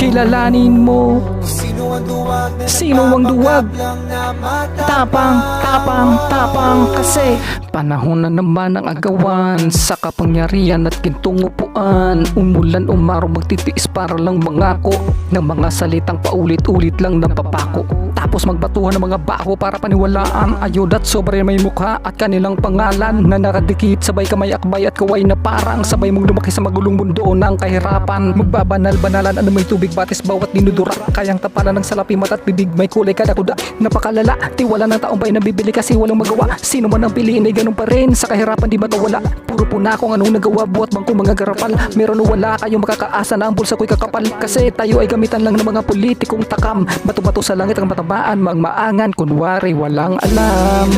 kilalanin mo sino ang duwag. Tapang, tapang, tapang kasi panahon na naman ang agawan sa kapangyarihan at gintong upuan. Umulan umaraw magtitiis para lang mangako ng mga salitang paulit-ulit lang ng papako. Tapos magbatuhan ng mga bako para paniwalaan. Ayod at sobre may mukha at kanilang pangalan na nakadikit sabay kamay akbay at kaway na parang sabay mong lumaki sa magulong mundo ng kahirapan. Magbabanal-banalan ano may tubig batis bawat dinudura. Kayang tapalan ng salapi mata at bibig may kulay kada kuda. Napakalala, tiwala ng taong bay nabibili kasi walang magawa. Sino man ang piliin ay ganun pa rin. Sa kahirapan di matawala. Puro po na akong anong nagawa buhat bangko mga garapal. Meron o wala kayong makakaasa na ang bulsa ko'y kakapal. Kasi tayo ay gamitan lang ng mga politikong takam. Bato-bato sa langit ang matamaan, magmaangan kunwari walang alam.